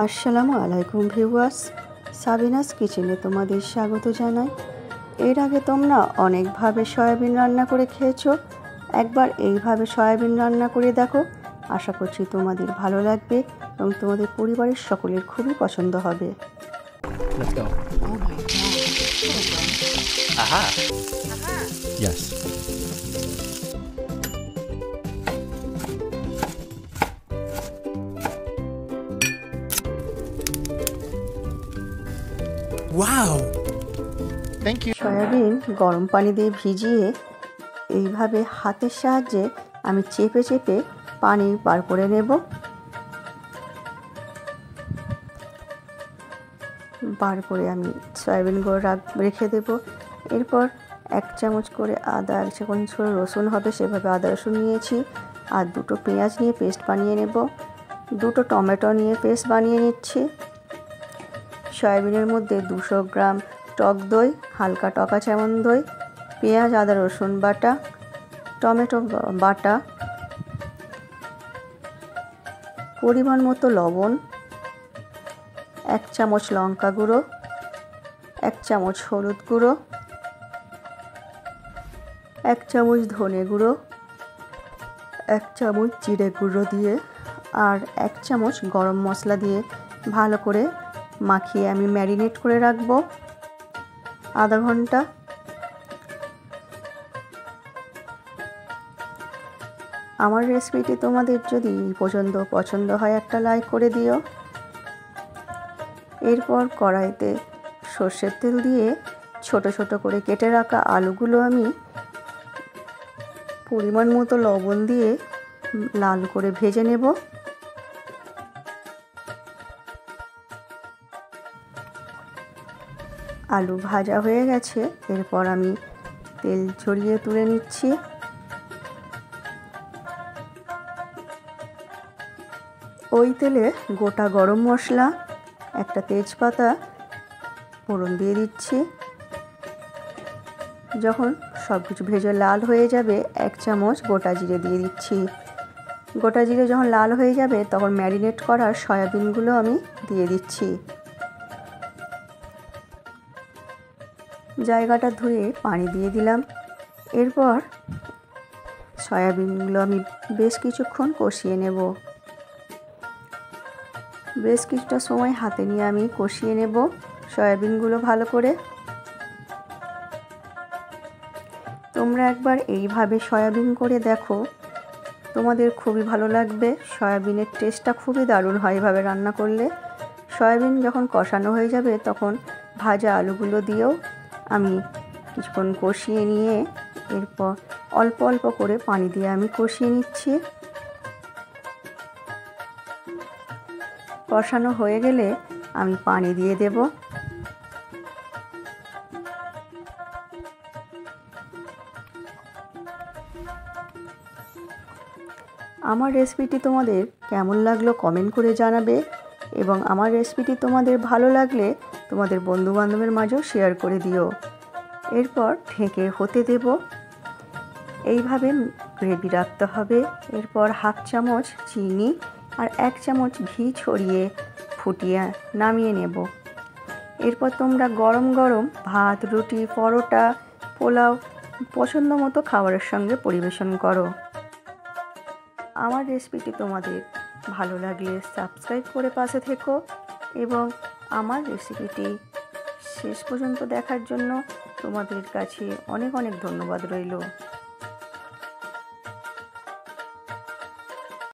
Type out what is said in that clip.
আসসালামু আলাইকুম viewers, Sabinus কিচেনে তোমাদের স্বাগত জানাই। এর আগে তোমরা অনেকভাবে সয়াবিন রান্না করে খেয়েছো, একবার এইভাবে সয়াবিন রান্না করে দেখো। আশা করছি তোমাদের ভালো লাগবে এবং তোমাদের পরিবারের সকলের খুবই পছন্দ হবে। Let's go. Oh my God. Aha. Yes. Wow. Thank you. Soybean গরম পানি দিয়ে ভিজিয়ে এইভাবে হাতের সাহায্যে আমি চেপে চেপে পানি বার করে নেব। বার করে আমি সয়াবিনগুলো রেখে দেব। এরপর 1 চামচ করে আদা, 1 চামচ করে রসুন হবে সেভাবে আদা রসুন নিয়েছি। আর 2টো পেঁয়াজ নিয়ে পেস্ট বানিয়ে নেব। 2টো টমেটো নিয়ে পেস্ট বানিয়ে নিচ্ছি। সয়াবিনের মধ্যে 200 গ্রাম টক দই, হালকা টকা চামচ দই, পেঁয়াজ আদা রসুন বাটা, টমেটো বাটা, পরিমাণ মতো লবণ, 1 চামচ লঙ্কা গুঁড়ো, 1 চামচ হলুদ গুঁড়ো, 1 চামচ ধনে গুঁড়ো, 1 চামচ জিরে গুঁড়ো দিয়ে আর 1 চামচ গরম মশলা দিয়ে ভালো করে মাখিয়ে আমি ম্যারিনেট করে রাখবো আধা ঘন্টা। আমার রেসিপিটি তোমাদের যদি পছন্দ হয় একটা লাইক করে দিও। এরপর কড়াইতে সর্ষের তেল দিয়ে ছোট ছোট করে কেটে রাখা আলুগুলো আমি পরিমাণ মতো লবণ দিয়ে লাল করে ভেজে নেব। আলু ভাজা হয়ে গেছে, এরপর আমি তেল ছড়িয়ে তুলে নিচ্ছি। ওই তেলে গোটা গরম মশলা, একটা তেজপাতা ফোড়ন দিয়ে দিচ্ছি। যখন সব কিছু ভেজে লাল হয়ে যাবে 1 চামচ গোটা জিরে দিয়ে দিচ্ছি। গোটা জিরে যখন লাল হয়ে যাবে তখন ম্যারিনেট করা সয়াবিনগুলো আমি দিয়ে দিচ্ছি। জায়গাটা ধুয়ে পানি দিয়ে দিলাম। এরপর সয়াবিনগুলো আমি বেশ কিছুক্ষণ কষিয়ে নেব। বেশ কিছুটা সময় হাতে নিয়ে আমি কষিয়ে নেব সয়াবিনগুলো ভালো করে। তোমরা একবার এইভাবে সয়াবিন করে দেখো, তোমাদের খুবই ভালো লাগবে। সয়াবিনের টেস্টটা খুবই দারুণ হয় এভাবে রান্না করলে। সয়াবিন যখন কষানো হয়ে যাবে তখন ভাজা আলুগুলো দিয়েও আমি কিছুক্ষণ কষিয়ে নিয়ে এরপর অল্প অল্প করে পানি দিয়ে আমি কষিয়ে নিচ্ছি। কষানো হয়ে গেলে আমি পানি দিয়ে দেব। আমার রেসিপিটি তোমাদের কেমন লাগলো কমেন্ট করে জানাবে এবং আমার রেসিপিটি তোমাদের ভালো লাগলে তোমাদের বন্ধুবান্ধবের মাঝেও শেয়ার করে দিও। এরপর ঢেকে হতে দেব। এইভাবে গ্রেভি রাখতে হবে। এরপর 1/2 চামচ চিনি আর 1 চামচ ঘি ছড়িয়ে ফুটিয়ে নামিয়ে নেব। এরপর তোমরা গরম গরম ভাত, রুটি, পরোটা, পোলাও পছন্দ মতো খাবারের সঙ্গে পরিবেশন করো। আমার রেসিপিটি তোমাদের ভালো লাগলে সাবস্ক্রাইব করে পাশে থেকো এবং আমার রেসিপিটি শেষ পর্যন্ত দেখার জন্য তোমাদের কাছে অনেক অনেক ধন্যবাদ রইল।